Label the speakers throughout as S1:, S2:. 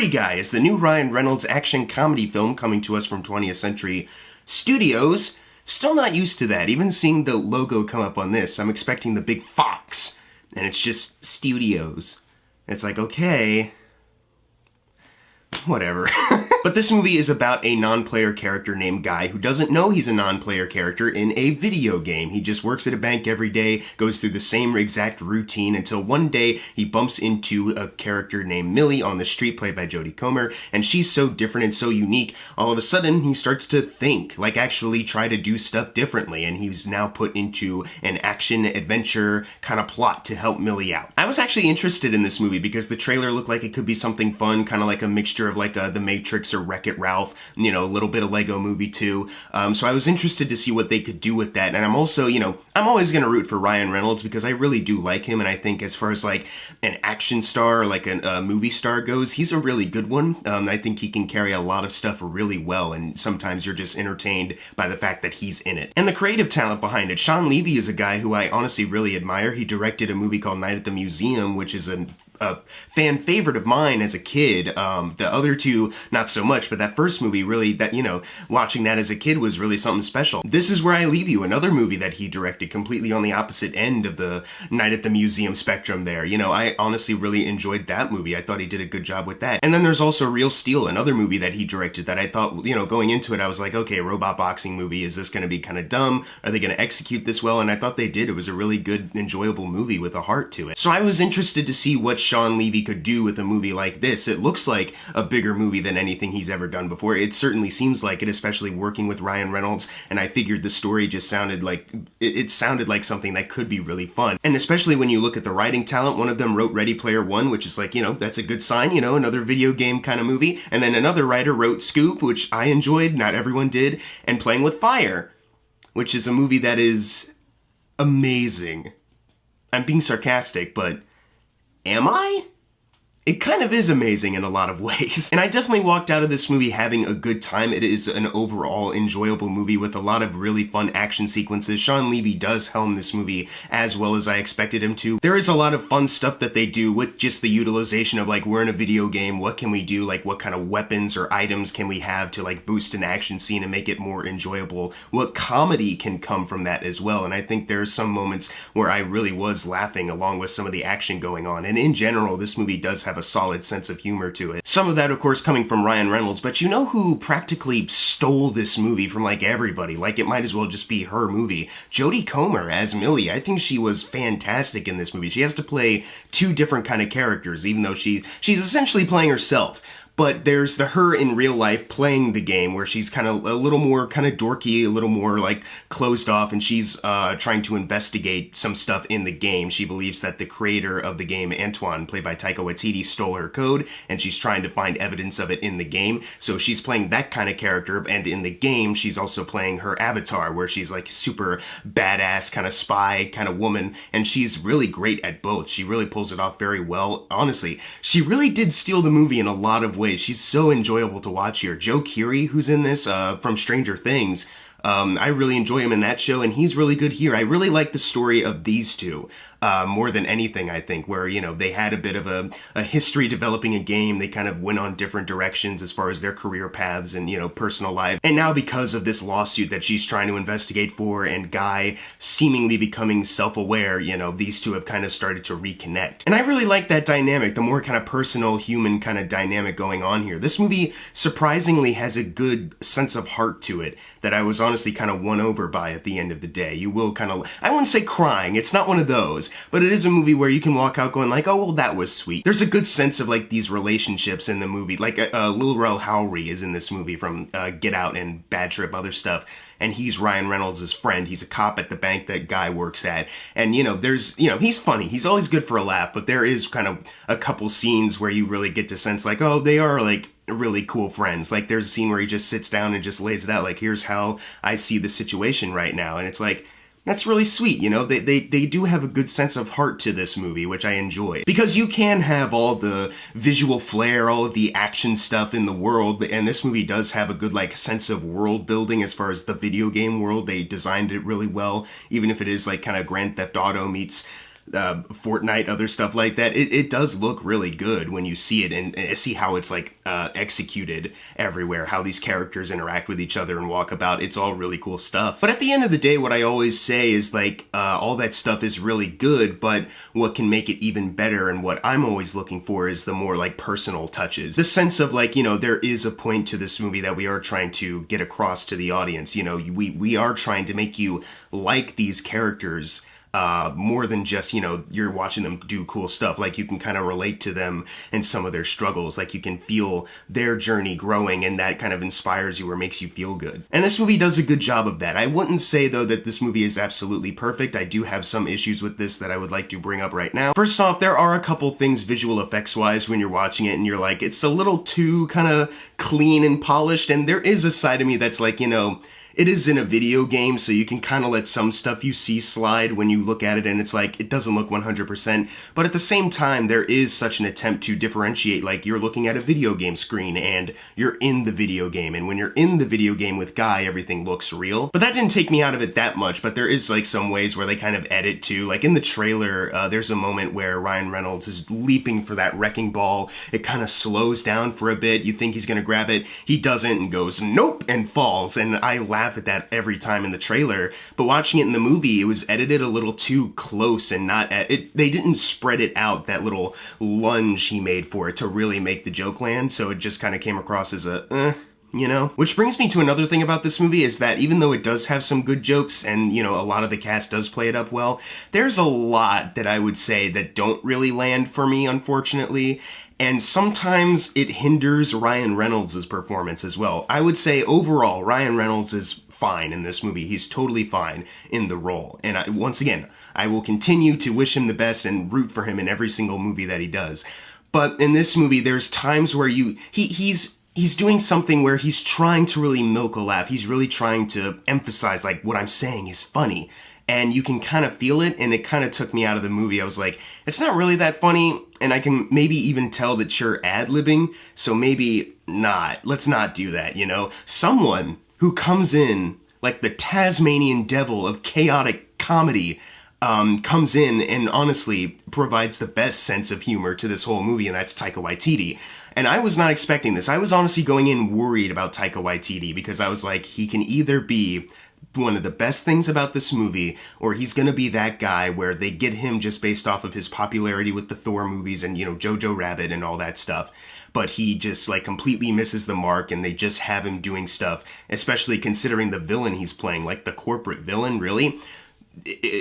S1: Keary Guy is the new Ryan Reynolds action comedy film coming to us from 20th Century Studios. Still not used to that. Even seeing the logo come up on this, I'm expecting the big fox, and it's just Studios. It's like, okay, whatever. But this movie is about a non-player character named Guy who doesn't know he's a non-player character in a video game. He just works at a bank every day, goes through the same exact routine until one day he bumps into a character named Millie on the street, played by Jodie Comer, and she's so different and so unique, all of a sudden he starts to think, like actually try to do stuff differently, and he's now put into an action-adventure kind of plot to help Millie out. I was actually interested in this movie because the trailer looked like it could be something fun, kind of like a mixture of like The Matrix or Wreck-It Ralph, you know, a little bit of Lego Movie too. So I was interested to see what they could do with that. And I'm also, you know, I'm always going to root for Ryan Reynolds because I really do like him. And I think as far as like an action star, like a movie star goes, he's a really good one. I think he can carry a lot of stuff really well. And sometimes you're just entertained by the fact that he's in it. And the creative talent behind it. Shawn Levy is a guy who I honestly really admire. He directed a movie called Night at the Museum, which is a fan favorite of mine as a kid. The other two, not so much, but that first movie really, that, you know, watching that as a kid was really something special. This Is Where I Leave You, another movie that he directed, completely on the opposite end of the Night at the Museum spectrum there. You know, I honestly really enjoyed that movie. I thought he did a good job with that. And then there's also Real Steel, another movie that he directed that I thought, you know, going into it, I was like, okay, robot boxing movie, is this going to be kind of dumb? Are they going to execute this well? And I thought they did. It was a really good, enjoyable movie with a heart to it. So I was interested to see what Shawn Levy could do with a movie like this. It looks like a bigger movie than anything he's ever done before. It certainly seems like it, especially working with Ryan Reynolds, and I figured the story just sounded like, it sounded like something that could be really fun. And especially when you look at the writing talent, one of them wrote Ready Player One, which is like, you know, that's a good sign, you know, another video game kind of movie. And then another writer wrote Scoop, which I enjoyed, not everyone did, and Playing with Fire, which is a movie that is amazing. I'm being sarcastic, but am I? It kind of is amazing in a lot of ways. And I definitely walked out of this movie having a good time. It is an overall enjoyable movie with a lot of really fun action sequences. Shawn Levy does helm this movie as well as I expected him to. There is a lot of fun stuff that they do with just the utilization of like, we're in a video game, what can we do? Like what kind of weapons or items can we have to like boost an action scene and make it more enjoyable? What comedy can come from that as well? And I think there's some moments where I really was laughing along with some of the action going on. And in general, this movie does have a solid sense of humor to it. Some of that, of course, coming from Ryan Reynolds, but you know who practically stole this movie from like everybody? Like it might as well just be her movie. Jodie Comer as Millie. I think she was fantastic in this movie. She has to play two different kind of characters, even though she's essentially playing herself. But there's the her in real life playing the game where she's kind of a little more kind of dorky, a little more like closed off, and she's trying to investigate some stuff in the game. She believes that the creator of the game, Antoine, played by Taika Waititi, stole her code, and she's trying to find evidence of it in the game. So she's playing that kind of character, and in the game, she's also playing her avatar, where she's like super badass kind of spy kind of woman, and she's really great at both. She really pulls it off very well. Honestly, she really did steal the movie in a lot of ways. She's so enjoyable to watch here. Joe Keary, who's in this from Stranger Things, I really enjoy him in that show, and he's really good here. I really like the story of these two more than anything, I think, where, you know, they had a bit of a history developing a game. They kind of went on different directions as far as their career paths and, you know, personal life. And now because of this lawsuit that she's trying to investigate for and Guy seemingly becoming self-aware, you know, these two have kind of started to reconnect. And I really like that dynamic, the more kind of personal, human kind of dynamic going on here. This movie surprisingly has a good sense of heart to it that I was honestly kind of won over by at the end of the day. You will kind of, I wouldn't say crying, it's not one of those, but it is a movie where you can walk out going like, oh, well, that was sweet. There's a good sense of like these relationships in the movie. Like Lil Rel Howery is in this movie from Get Out and Bad Trip, other stuff. And he's Ryan Reynolds' friend. He's a cop at the bank that Guy works at. And, you know, there's, you know, he's funny. He's always good for a laugh, but there is kind of a couple scenes where you really get to sense like, oh, they are like really cool friends. Like there's a scene where he just sits down and just lays it out. Like, here's how I see the situation right now. And it's like, that's really sweet, you know? They do have a good sense of heart to this movie, which I enjoy. Because you can have all the visual flair, all of the action stuff in the world, and this movie does have a good, like, sense of world building as far as the video game world. They designed it really well, even if it is, like, kind of Grand Theft Auto meets Fortnite, other stuff like that. It does look really good when you see it and see how it's like executed everywhere, how these characters interact with each other and walk about. It's all really cool stuff. But at the end of the day, what I always say is like all that stuff is really good, but what can make it even better and what I'm always looking for is the more like personal touches. The sense of like, you know, there is a point to this movie that we are trying to get across to the audience. You know, we are trying to make you like these characters more than just, you know, you're watching them do cool stuff. Like you can kind of relate to them and some of their struggles. Like you can feel their journey growing, and that kind of inspires you or makes you feel good. And this movie does a good job of that. I wouldn't say though that this movie is absolutely perfect. I do have some issues with this that I would like to bring up right now. First off, there are a couple things visual effects wise when you're watching it and you're like, it's a little too kind of clean and polished. And there is a side of me that's like, you know, it is in a video game, so you can kind of let some stuff you see slide when you look at it, and it's like, it doesn't look 100%, but at the same time, there is such an attempt to differentiate, like, you're looking at a video game screen, and you're in the video game, and when you're in the video game with Guy, everything looks real. But that didn't take me out of it that much, but there is, like, some ways where they kind of edit, too. Like, in the trailer, there's a moment where Ryan Reynolds is leaping for that wrecking ball. It kind of slows down for a bit. You think he's gonna grab it. He doesn't, and goes, nope, and falls, and I laugh at that every time in the trailer, but watching it in the movie, it was edited a little too close and not they didn't spread it out, that little lunge he made for it to really make the joke land, so it just kind of came across as a you know? Which brings me to another thing about this movie is that even though it does have some good jokes and, you know, a lot of the cast does play it up well, there's a lot that I would say that don't really land for me, unfortunately. And sometimes it hinders Ryan Reynolds' performance as well. I would say overall, Ryan Reynolds is fine in this movie. He's totally fine in the role. And once again, I will continue to wish him the best and root for him in every single movie that he does. But in this movie, there's times where he's doing something where he's trying to really milk a laugh. He's really trying to emphasize, like, what I'm saying is funny. And you can kind of feel it, and it kind of took me out of the movie. I was like, it's not really that funny, and I can maybe even tell that you're ad-libbing, so maybe not. Let's not do that, you know? Someone who comes in like the Tasmanian devil of chaotic comedy comes in and honestly provides the best sense of humor to this whole movie, and that's Taika Waititi. And I was not expecting this. I was honestly going in worried about Taika Waititi because I was like, he can either be one of the best things about this movie, or he's gonna be that guy where they get him just based off of his popularity with the Thor movies and, you know, Jojo Rabbit and all that stuff. But he just, like, completely misses the mark, and they just have him doing stuff, especially considering the villain he's playing, like the corporate villain, really.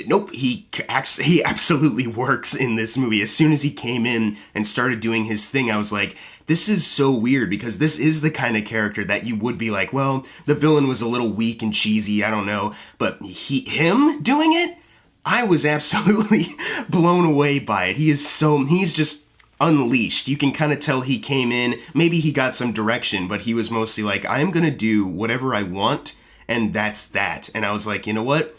S1: Nope, he absolutely works in this movie. As soon as he came in and started doing his thing, I was like, this is so weird, because this is the kind of character that you would be like, well, the villain was a little weak and cheesy, I don't know, but him doing it, I was absolutely blown away by it. He's just unleashed. You can kind of tell he came in, maybe he got some direction, but he was mostly like, I'm gonna do whatever I want, and that's that. And I was like, you know what?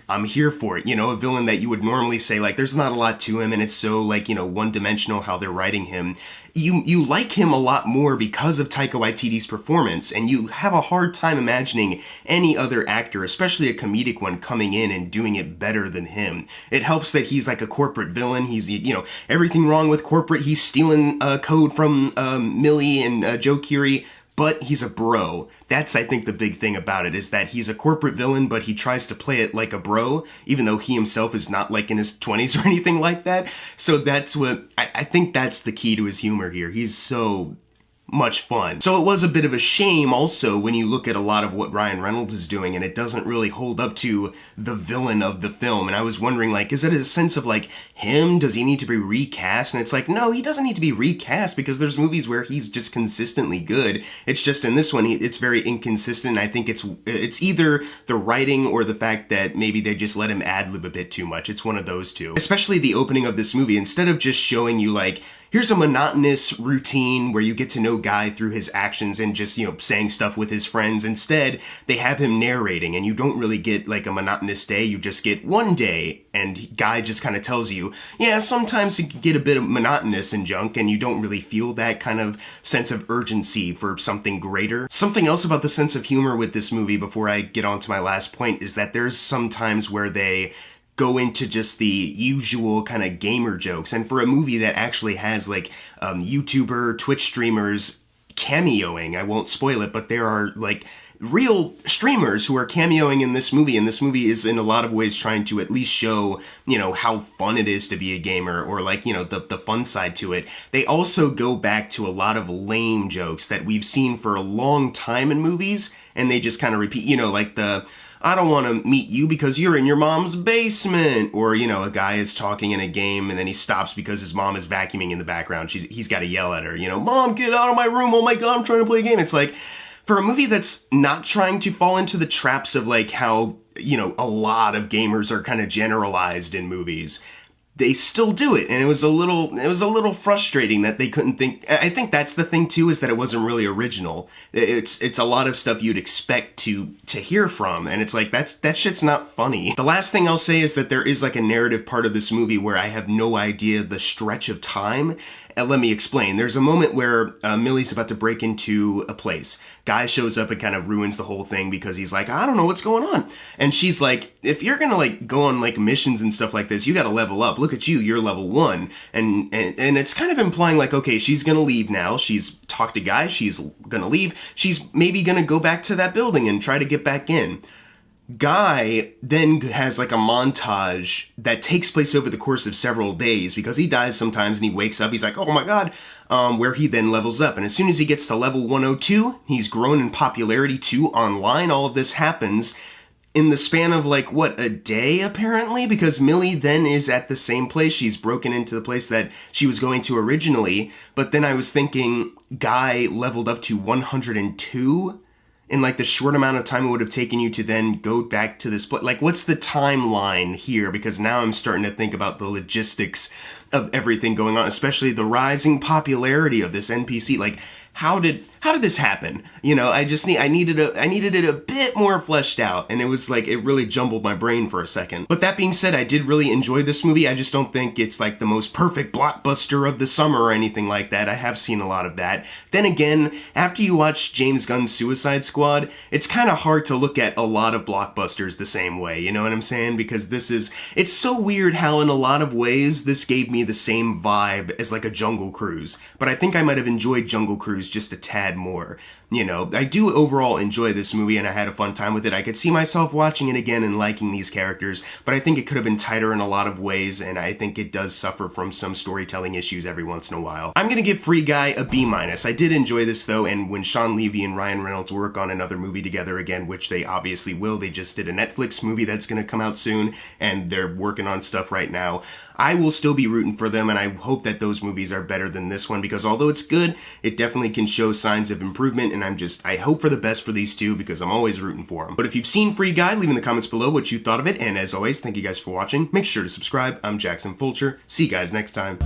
S1: I'm here for it. You know, a villain that you would normally say, like, there's not a lot to him, and it's so, like, you know, one-dimensional how they're writing him. You like him a lot more because of Taika Waititi's performance, and you have a hard time imagining any other actor, especially a comedic one, coming in and doing it better than him. It helps that he's like a corporate villain. He's, you know, everything wrong with corporate. He's stealing code from Millie and Joe Keary, but he's a bro. That's, I think, the big thing about it, is that he's a corporate villain, but he tries to play it like a bro, even though he himself is not, like, in his 20s or anything like that. So that's what, I think that's the key to his humor here. He's so much fun. So it was a bit of a shame also when you look at a lot of what Ryan Reynolds is doing, and it doesn't really hold up to the villain of the film. And I was wondering, like, is it a sense of, like, him? Does he need to be recast? And it's like, no, he doesn't need to be recast, because there's movies where he's just consistently good. It's just in this one, it's very inconsistent. I think it's either the writing or the fact that maybe they just let him ad-lib a bit too much. It's one of those two. Especially the opening of this movie, instead of just showing you, like, here's a monotonous routine where you get to know Guy through his actions and just, you know, saying stuff with his friends. Instead, they have him narrating, and you don't really get, like, a monotonous day. You just get one day, and Guy just kind of tells you, yeah, sometimes it can get a bit monotonous and junk, and you don't really feel that kind of sense of urgency for something greater. Something else about the sense of humor with this movie, before I get on to my last point, is that there's some times where they go into just the usual kind of gamer jokes. And for a movie that actually has like YouTuber, Twitch streamers cameoing, I won't spoil it, but there are like real streamers who are cameoing in this movie, and this movie is in a lot of ways trying to at least show, you know, how fun it is to be a gamer, or like, you know, the fun side to it. They also go back to a lot of lame jokes that we've seen for a long time in movies, and they just kind of repeat, you know, like the I don't want to meet you because you're in your mom's basement. Or, you know, a guy is talking in a game and then he stops because his mom is vacuuming in the background. He's got to yell at her, you know, Mom, get out of my room. Oh my God, I'm trying to play a game. It's like, for a movie that's not trying to fall into the traps of like how, you know, a lot of gamers are kind of generalized in movies, they still do it. And it was a little frustrating that they couldn't think. I think that's the thing too, is that it wasn't really original. It's a lot of stuff you'd expect to hear from, and it's like that shit's not funny. The last thing I'll say is that there is like a narrative part of this movie where I have no idea the stretch of time. Let me explain. There's a moment where Millie's about to break into a place. Guy shows up and kind of ruins the whole thing because he's like, I don't know what's going on. And she's like, if you're gonna like go on like missions and stuff like this, you gotta level up. Look at you, you're level 1. And it's kind of implying like, okay, she's gonna leave now. She's talked to Guy, she's gonna leave. She's maybe gonna go back to that building and try to get back in. Guy then has like a montage that takes place over the course of several days because he dies sometimes and he wakes up, he's like, oh my God, where he then levels up. And as soon as he gets to level 102, he's grown in popularity too online. All of this happens in the span of like, what, a day apparently? Because Millie then is at the same place. She's broken into the place that she was going to originally. But then I was thinking, Guy leveled up to 102 in like the short amount of time it would have taken you to then go back to this place. Like, what's the timeline here? Because now I'm starting to think about the logistics of everything going on, especially the rising popularity of this NPC. Like, how did this happen? You know, I needed it a bit more fleshed out, and it was like, it really jumbled my brain for a second. But that being said, I did really enjoy this movie. I just don't think it's like the most perfect blockbuster of the summer or anything like that. I have seen a lot of that. Then again, after you watch James Gunn's Suicide Squad, it's kind of hard to look at a lot of blockbusters the same way, you know what I'm saying? Because it's so weird how in a lot of ways this gave me the same vibe as like a Jungle Cruise. But I think I might have enjoyed Jungle Cruise just a tad more. You know, I do overall enjoy this movie and I had a fun time with it. I could see myself watching it again and liking these characters, but I think it could have been tighter in a lot of ways, and I think it does suffer from some storytelling issues every once in a while. I'm gonna give Free Guy a B-. I did enjoy this though, and when Shawn Levy and Ryan Reynolds work on another movie together again, which they obviously will, they just did a Netflix movie that's gonna come out soon, and they're working on stuff right now, I will still be rooting for them, and I hope that those movies are better than this one, because although it's good, it definitely can show signs of improvement, and I hope for the best for these two, because I'm always rooting for them. But if you've seen Free Guy, leave in the comments below what you thought of it, and as always, thank you guys for watching. Make sure to subscribe. I'm Jackson Fulcher. See you guys next time.